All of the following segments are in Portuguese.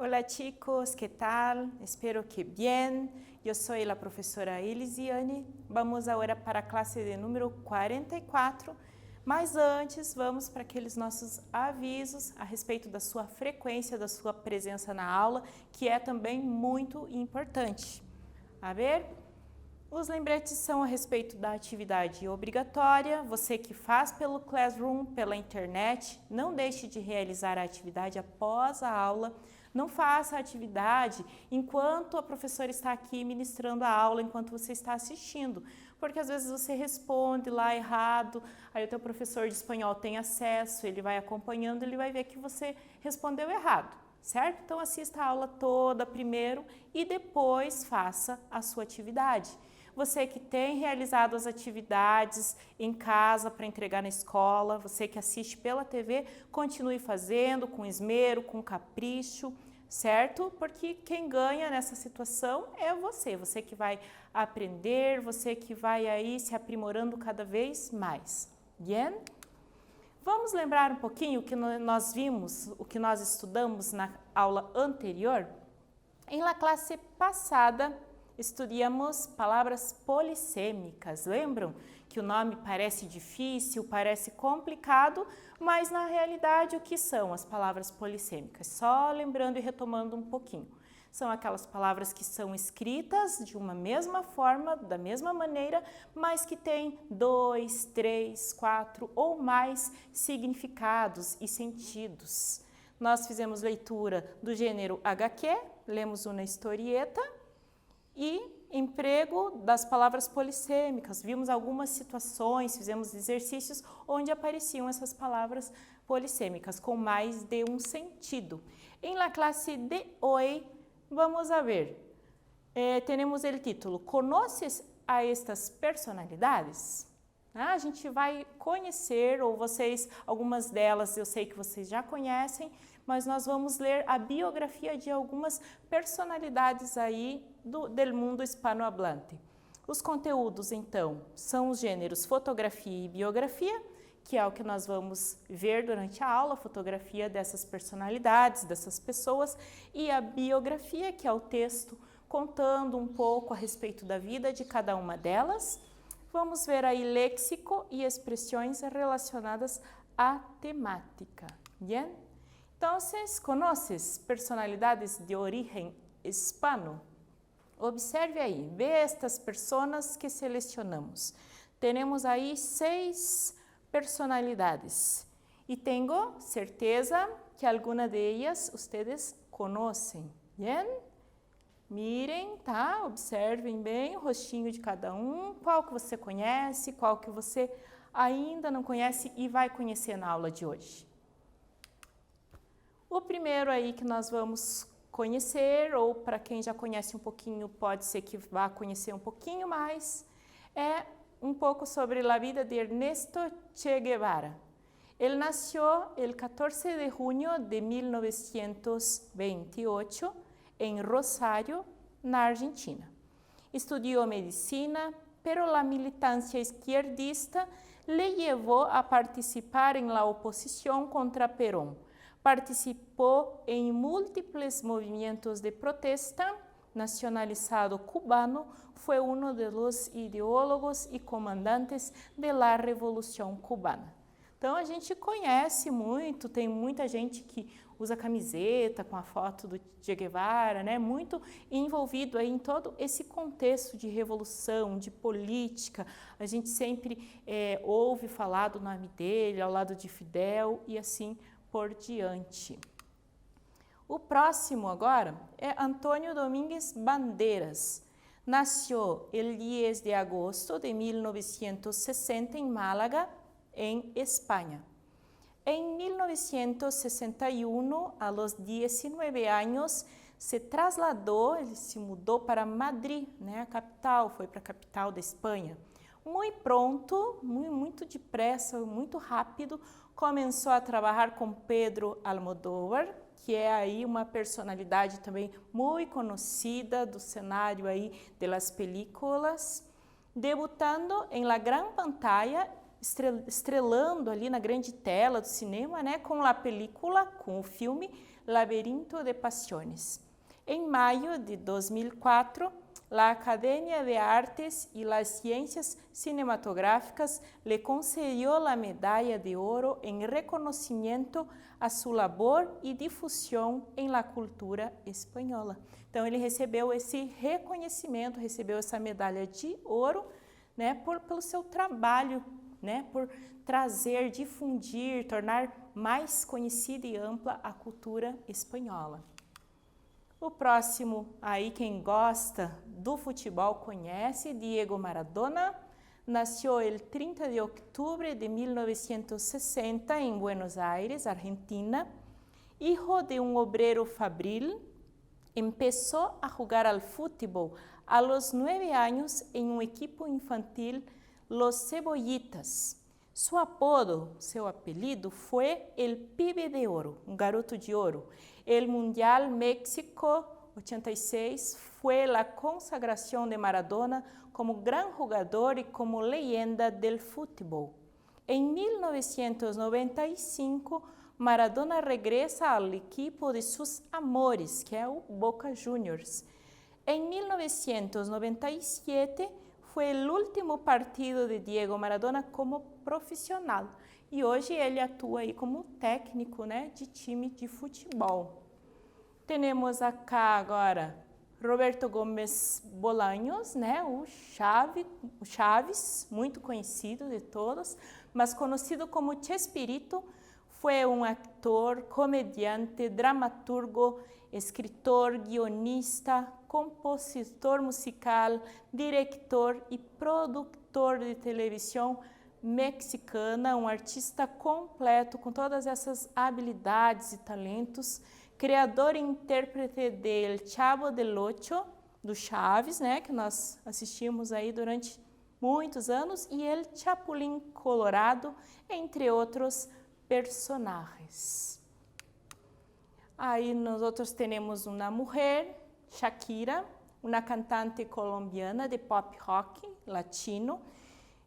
Hola chicos, ¿qué tal? Espero que bien. Eu sou a professora Elisiane. Vamos agora para a classe de número 44. Mas antes, vamos para aqueles nossos avisos a respeito da sua frequência, da sua presença na aula, que é também muito importante. A ver? Os lembretes são a respeito da atividade obrigatória. Você que faz pelo Classroom, pela internet, não deixe de realizar a atividade após a aula. Não faça a atividade enquanto a professora está aqui ministrando a aula, enquanto você está assistindo. Porque às vezes você responde lá errado, aí o teu professor de espanhol tem acesso, ele vai acompanhando, ele vai ver que você respondeu errado, certo? Então assista a aula toda primeiro e depois faça a sua atividade. Você que tem realizado as atividades em casa para entregar na escola, você que assiste pela TV, continue fazendo com esmero, com capricho, certo? Porque quem ganha nessa situação é você que vai aprender, você que vai aí se aprimorando cada vez mais. Bien? Vamos lembrar um pouquinho o que nós vimos, o que nós estudamos na aula anterior? Em la classe passada, estudamos palavras polissêmicas. Lembram que o nome parece difícil, parece complicado, mas na realidade o que são as palavras polissêmicas? Só lembrando e retomando um pouquinho. São aquelas palavras que são escritas de uma mesma forma, da mesma maneira, mas que têm 2, 3, 4 ou mais significados e sentidos. Nós fizemos leitura do gênero HQ, lemos uma historieta, e emprego das palavras polissêmicas. Vimos algumas situações, fizemos exercícios onde apareciam essas palavras polissêmicas com mais de um sentido. Em la classe de hoje, vamos a ver. Temos o título, ¿Conoces a estas personalidades? A gente vai conhecer, ou vocês, algumas delas eu sei que vocês já conhecem, mas nós vamos ler a biografia de algumas personalidades aí do mundo hispanohablante. Os conteúdos, então, são os gêneros fotografia e biografia, que é o que nós vamos ver durante a aula, a fotografia dessas personalidades, dessas pessoas, e a biografia, que é o texto contando um pouco a respeito da vida de cada uma delas. Vamos ver aí léxico e expressões relacionadas à temática. Bien? Entonces, ¿conoces personalidades de origen hispano? Observe aí, ve estas personas que selecionamos. Temos aí 6 personalidades e tenho certeza que alguma de ellas ustedes conhecem. Bien? Mirem, tá? Observem bem o rostinho de cada um, qual que você conhece, qual que você ainda não conhece e vai conhecer na aula de hoje. O primeiro aí que nós vamos conhecer, ou para quem já conhece um pouquinho, pode ser que vá conhecer um pouquinho mais, é um pouco sobre a vida de Ernesto Che Guevara. Ele nasceu el 14 de junho de 1928 em Rosário, na Argentina. Estudiou medicina, pero la militancia izquierdista le llevó a participar en la oposición contra Perón. Participou em múltiples movimentos de protesta. Nacionalizado cubano, foi um dos ideólogos e comandantes de la Revolución Cubana. Então a gente conhece muito, tem muita gente que usa camiseta com a foto do Che Guevara, né? Muito envolvido aí em todo esse contexto de revolução, de política. A gente sempre ouve falar do nome dele ao lado de Fidel e assim por diante. O próximo agora é Antônio Domínguez Bandeiras. Nasceu el 10 de agosto de 1960 em Málaga, em Espanha. En 1961, a los 19 años, se trasladou, ele se mudou para Madrid, né, a capital, foi para a capital da Espanha. Muito pronto, muito depressa, muito rápido, começou a trabalhar com Pedro Almodóvar, que é aí uma personalidade também muito conhecida do cenário aí de las películas, debutando em la gran pantalla estrelando ali na grande tela do cinema, né, com com o filme Laberinto de Pasiones. Em maio de 2004, a Academia de Artes y las Ciencias Cinematográficas le concedió la medalla de oro en reconocimiento a su labor y difusión en la cultura española. Então, ele recebeu esse reconhecimento, recebeu essa medalha de ouro, né, pelo seu trabalho, né, por trazer, difundir, tornar mais conhecida e ampla a cultura espanhola. O próximo, aí quem gosta do futebol conhece, Diego Maradona. Nació el 30 de octubre de 1960 en Buenos Aires, Argentina. Hijo de un obrero fabril, empezó a jugar al fútbol a los 9 años en un equipo infantil, Los Cebollitas. Su apodo, seu apelido, fue el Pibe de Oro, un garoto de oro. El Mundial México 86 fue la consagración de Maradona como gran jugador y como leyenda del fútbol. En 1995, Maradona regresa al equipo de sus amores, que es el Boca Juniors. En 1997 fue el último partido de Diego Maradona como profissional. E hoje ele atua aí como técnico, né, de time de futebol. Temos acá agora Roberto Gómez Bolaños, né, o Chaves, muito conhecido de todos, mas conhecido como Chespirito, foi um actor, comediante, dramaturgo, escritor, guionista, compositor musical, diretor e produtor de televisão mexicana, um artista completo com todas essas habilidades e talentos, criador e intérprete de El Chavo del Ocho, do Chaves, né, que nós assistimos aí durante muitos anos, e El Chapulín Colorado, entre outros personagens. Aí nós outros temos uma mulher, Shakira, uma cantante colombiana de pop rock latino.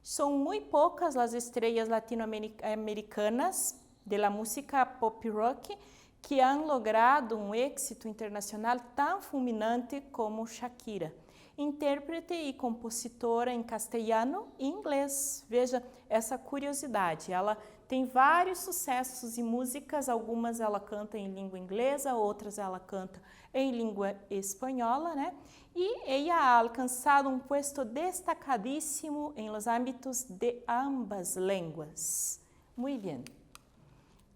São muito poucas as estrelas latino-americanas de la música pop rock que han logrado um êxito internacional tão fulminante como Shakira. Intérprete e compositora em castelhano e inglês. Veja essa curiosidade, ela tem vários sucessos e músicas, algumas ela canta em língua inglesa, outras ela canta em língua espanhola, né? E ella ha alcançado um puesto destacadíssimo em los ámbitos de ambas línguas. Muito bem.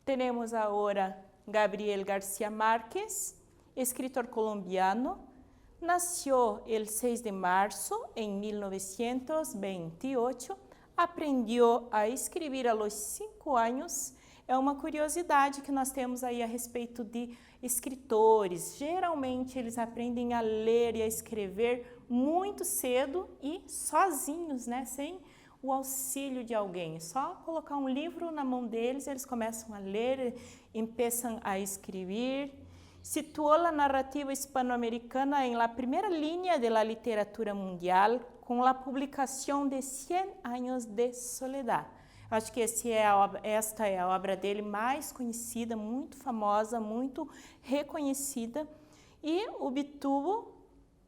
Temos agora Gabriel García Márquez, escritor colombiano. Nació el 6 de marzo en 1928, aprendeu a escrever a los 5 anos. É uma curiosidade que nós temos aí a respeito de escritores. Geralmente eles aprendem a ler e a escrever muito cedo e sozinhos, né? Sem o auxílio de alguém. Só colocar um livro na mão deles, eles começam a ler, começam a escrever. Situou a narrativa hispanoamericana em la primeira linha de la literatura mundial com a publicação de 100 anos de soledad. Acho que esta é a obra dele mais conhecida, muito famosa, muito reconhecida. E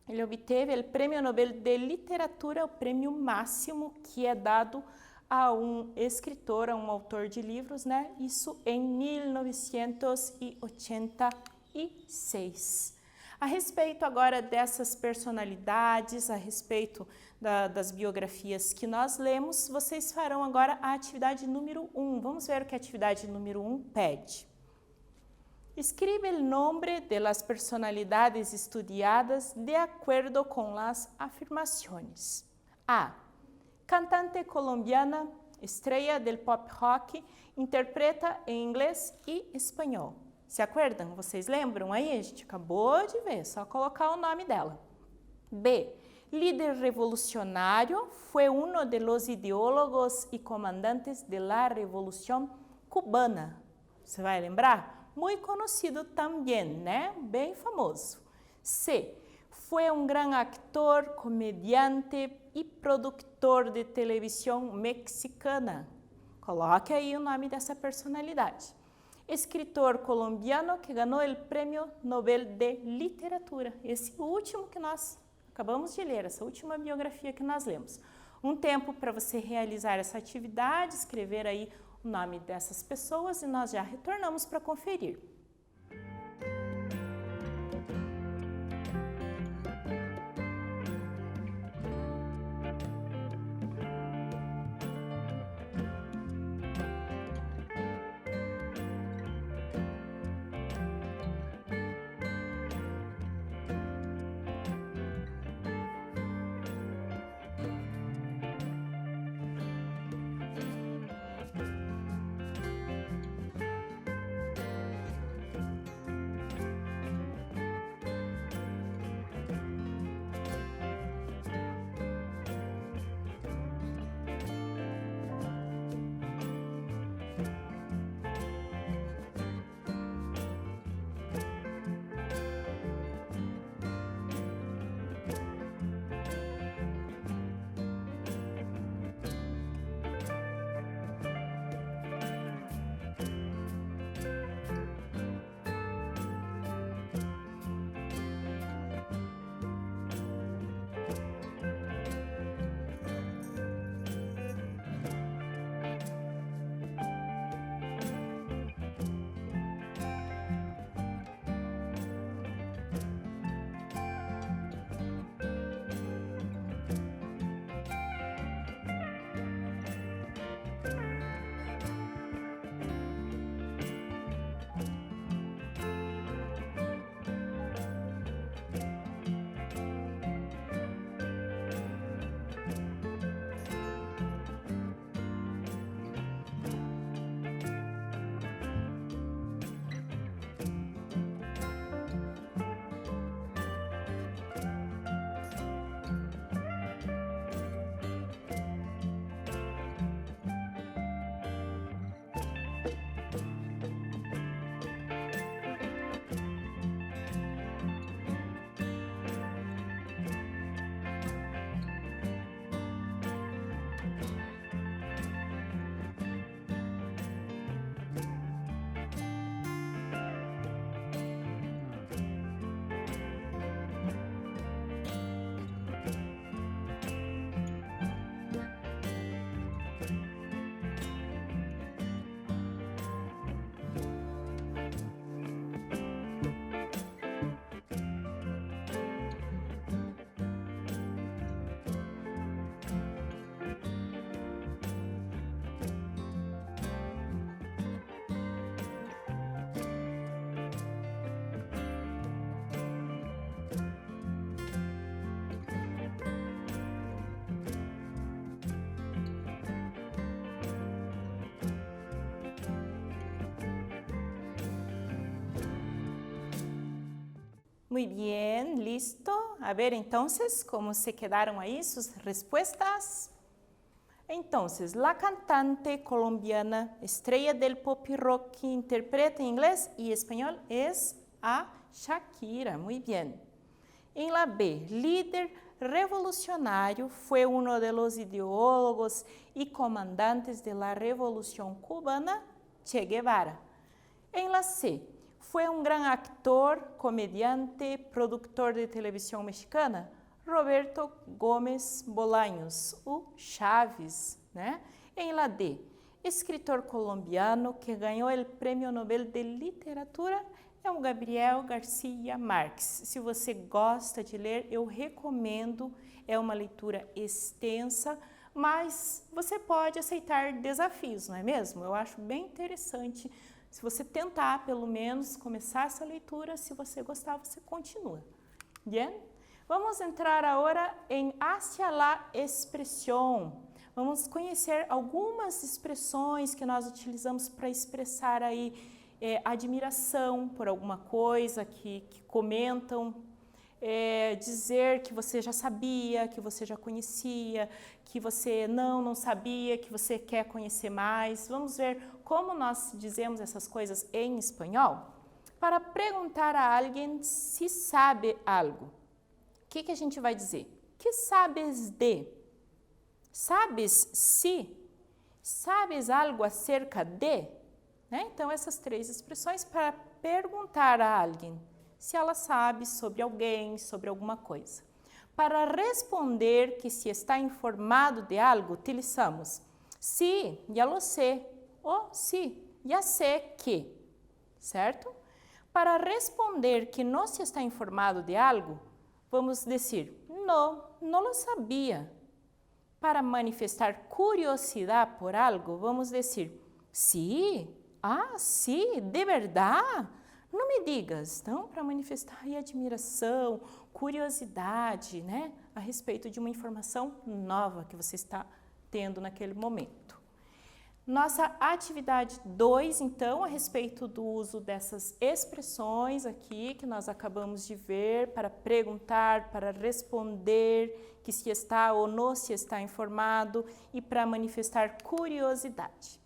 ele obteve o Prêmio Nobel de Literatura, o prêmio máximo que é dado a um escritor, a um autor de livros, né? Isso em 1986. A respeito agora dessas personalidades, a respeito das biografias que nós lemos, vocês farão agora a atividade número 1. Vamos ver o que a atividade número 1 pede. Escribe o nome de las personalidades estudiadas de acuerdo com las afirmaciones. A. Cantante colombiana, estrella del pop rock, interpreta em inglês e espanhol. Se acuerdam? Vocês lembram aí? A gente acabou de ver, só colocar o nome dela. B. Líder revolucionário, foi uno de los ideólogos e comandantes de la Revolución Cubana. Você vai lembrar? Muito conhecido também, né? Bem famoso. C. Foi um gran actor, comediante e produtor de televisão mexicana. Coloque aí o nome dessa personalidade. Escritor colombiano que ganhou o Prêmio Nobel de Literatura. Esse último que nós acabamos de ler, essa última biografia que nós lemos. Um tempo para você realizar essa atividade, escrever aí o nome dessas pessoas e nós já retornamos para conferir. Muy bien, listo. A ver, entonces, ¿cómo se quedaron ahí sus respuestas? Entonces, la cantante colombiana, estrella del pop y rock que interpreta en inglés y español es a Shakira. Muy bien. En la B, líder revolucionario, fue uno de los ideólogos y comandantes de la Revolución Cubana, Che Guevara. En la C, fue un gran actor, comediante, productor de televisión mexicana, Roberto Gómez Bolaños, o Chaves, né? Em la D, escritor colombiano que ganhou o Prêmio Nobel de Literatura é o Gabriel Garcia Marques. Se você gosta de ler, eu recomendo, é uma leitura extensa, mas você pode aceitar desafios, não é mesmo? Eu acho bem interessante. Se você tentar, pelo menos, começar essa leitura, se você gostar, você continua. Bien? Vamos entrar agora em hacia la expresión. Vamos conhecer algumas expressões que nós utilizamos para expressar aí admiração por alguma coisa que comentam, dizer que você já sabia, que você já conhecia, que você não sabia, que você quer conhecer mais. Vamos ver como nós dizemos essas coisas em espanhol. Para perguntar a alguém se sabe algo, o que a gente vai dizer? Que sabes de? Sabes se? Sabes algo acerca de? Né? Então, essas 3 expressões para perguntar a alguém se ela sabe sobre alguém, sobre alguma coisa. Para responder que se está informado de algo, utilizamos sí, ya lo sé, ou sí, ya sé que, certo? Para responder que não se está informado de algo, vamos dizer, no, no lo sabia. Para manifestar curiosidade por algo, vamos dizer, sí, sí, de verdade? Não me digas. Então, para manifestar admiração, curiosidade, né, a respeito de uma informação nova que você está tendo naquele momento. Nossa atividade 2, então, a respeito do uso dessas expressões aqui que nós acabamos de ver para perguntar, para responder que se está ou não se está informado e para manifestar curiosidade.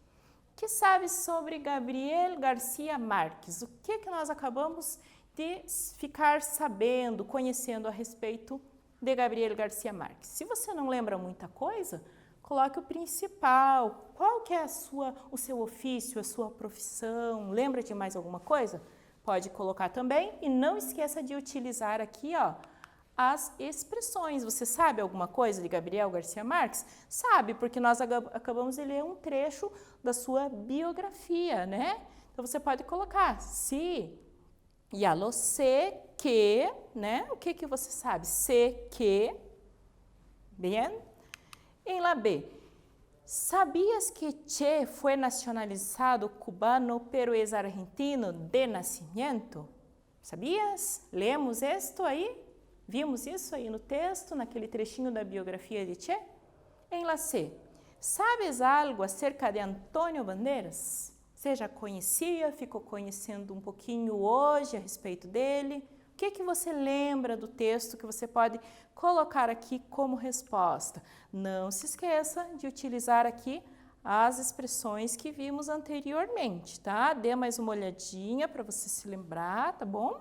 O que sabe sobre Gabriel Garcia Marques? O que nós acabamos de ficar sabendo, conhecendo a respeito de Gabriel Garcia Marques? Se você não lembra muita coisa, coloque o principal. Qual que é o seu ofício, a sua profissão? Lembra de mais alguma coisa? Pode colocar também e não esqueça de utilizar aqui, ó, as expressões. Você sabe alguma coisa de Gabriel Garcia Marques? Sabe, porque nós acabamos de ler um trecho da sua biografia, né? Então você pode colocar, sí, ya lo sé que, né? O que você sabe? Sé que, bien? Em la B, ¿sabías que Che foi nacionalizado cubano pero es argentino de nacimiento? ¿Sabías? Lemos isto aí? Vimos isso aí no texto, naquele trechinho da biografia de Che? Em la C, sabes algo acerca de Antônio Bandeiras? Você já conhecia, ficou conhecendo um pouquinho hoje a respeito dele? O que você lembra do texto que você pode colocar aqui como resposta? Não se esqueça de utilizar aqui as expressões que vimos anteriormente, tá? Dê mais uma olhadinha para você se lembrar, tá bom?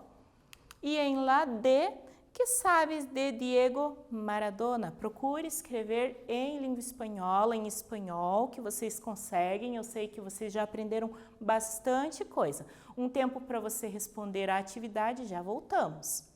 E em lá D, que sabes de Diego Maradona? Procure escrever em língua espanhola, em espanhol, que vocês conseguem. Eu sei que vocês já aprenderam bastante coisa. Um tempo para você responder à atividade, já voltamos.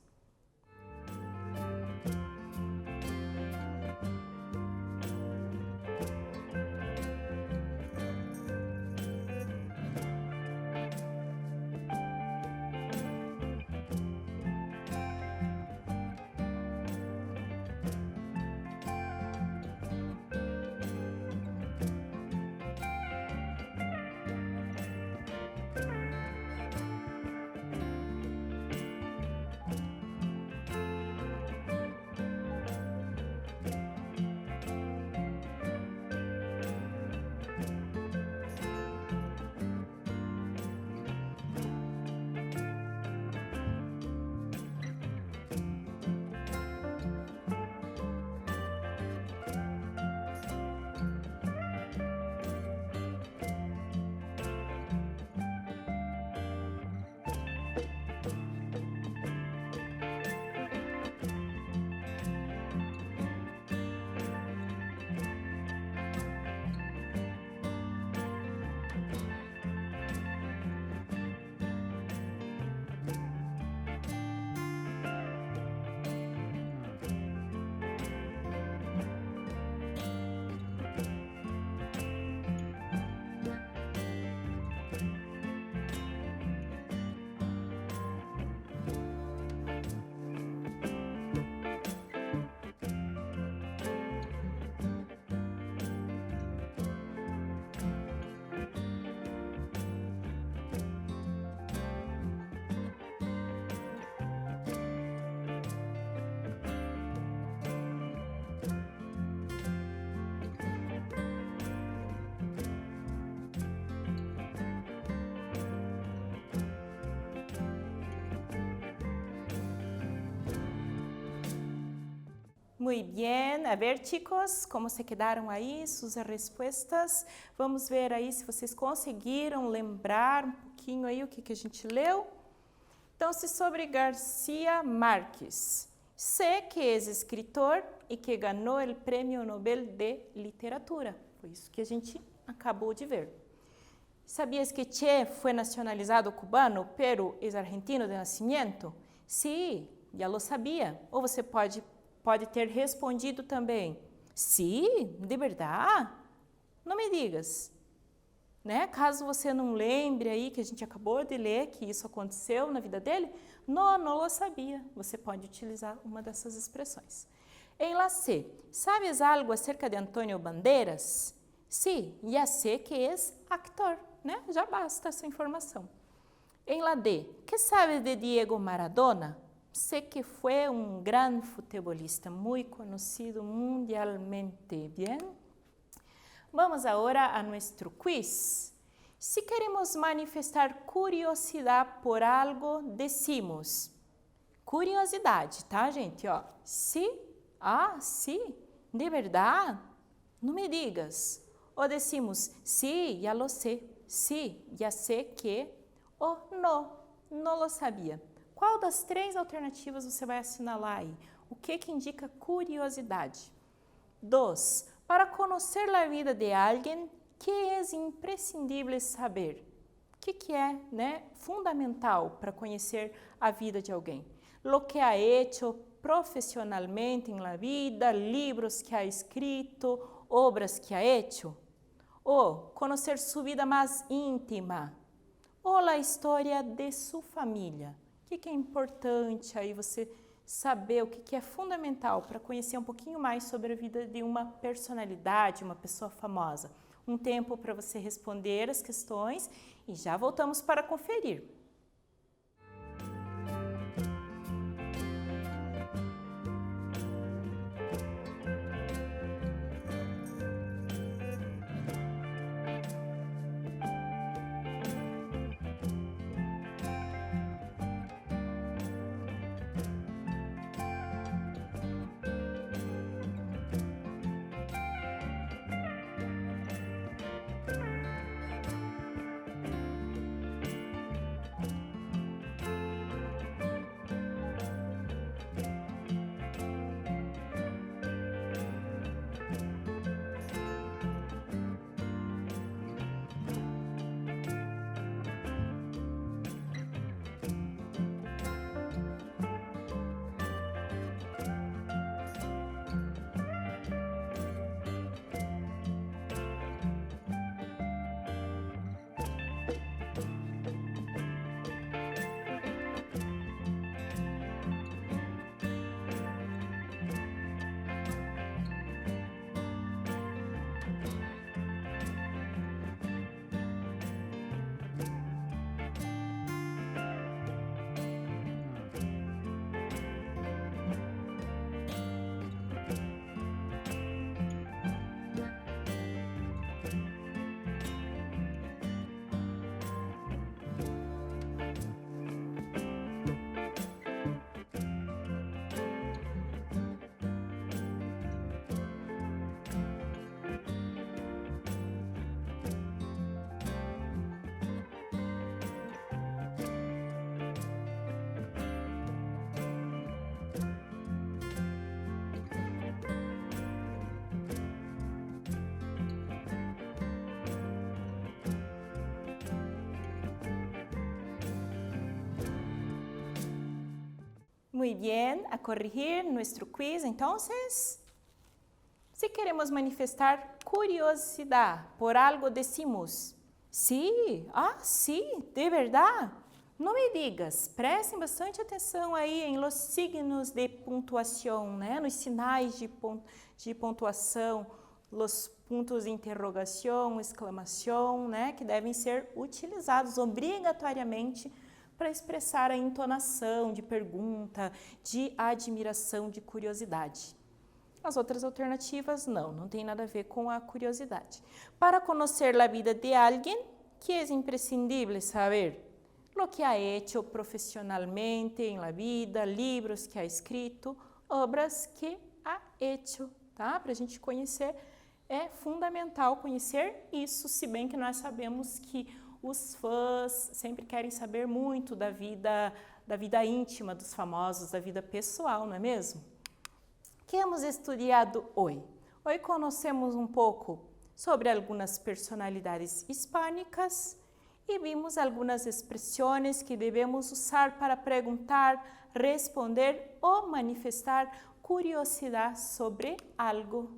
Muy bien, a ver chicos, como se quedaram aí, suas respostas. Vamos ver aí se vocês conseguiram lembrar um pouquinho aí o que a gente leu. Então, se sobre Garcia Marques, sé que é escritor e que ganhou o Prêmio Nobel de Literatura. Foi isso que a gente acabou de ver. ¿Sabías que Che fue nacionalizado cubano, pero es argentino de nascimento? Sim, já lo sabia. Ou você pode ter respondido também, sim, de verdade? Não me digas. Né? Caso você não lembre aí que a gente acabou de ler que isso aconteceu na vida dele, não lo sabia. Você pode utilizar uma dessas expressões. Em la C, ¿sabes algo acerca de Antônio Bandeiras? Sim, já sei que é actor, né? Já basta essa informação. Em la D, ¿qué sabes de Diego Maradona? Sé que fue un gran futbolista, muy conocido mundialmente, ¿bien? Vamos agora a nosso quiz. Se queremos manifestar curiosidade por algo, decimos curiosidade, tá, gente? Ó, sim, sim, de verdade? Não me digas. Ou decimos, sim, já lo sei, sim, já sei que, ou não lo sabia. Qual das três alternativas você vai assinalar aí? O que indica curiosidade? 2. Para conhecer a vida de alguém, que é imprescindível saber? O que é, né, fundamental para conhecer a vida de alguém? Lo que ha hecho profissionalmente em la vida, libros que ha escrito, obras que ha hecho? Ou conhecer sua vida mais íntima? Ou a história de sua família? O que é importante aí você saber, o que é fundamental para conhecer um pouquinho mais sobre a vida de uma personalidade, uma pessoa famosa? Um tempo para você responder as questões e já voltamos para conferir. Muy bien, a corrigir nuestro quiz. Entonces, si queremos manifestar curiosidad por algo, decimos, sí, sí, de verdad. Não me digas, prestem bastante atenção aí em los signos de pontuação, né? Nos sinais de pontuação, los pontos de interrogação, exclamação, né? Que devem ser utilizados obrigatoriamente para expressar a entonação de pergunta, de admiração, de curiosidade. As outras alternativas não tem nada a ver com a curiosidade. Para conhecer a vida de alguém, que é imprescindível saber lo que ha hecho profissionalmente em la vida, livros que ha escrito, obras que ha hecho, tá? Para a gente conhecer, é fundamental conhecer isso, se bem que nós sabemos que os fãs sempre querem saber muito da vida íntima dos famosos, da vida pessoal, não é mesmo? O que hemos estudado hoje? Hoje conhecemos um pouco sobre algunas personalidades hispánicas y vimos algunas expresiones que debemos usar para preguntar, responder o manifestar curiosidad sobre algo.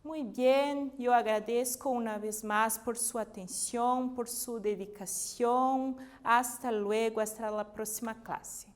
Muy bien, yo agradezco una vez más por su atención, por su dedicación. Hasta luego, hasta la próxima clase.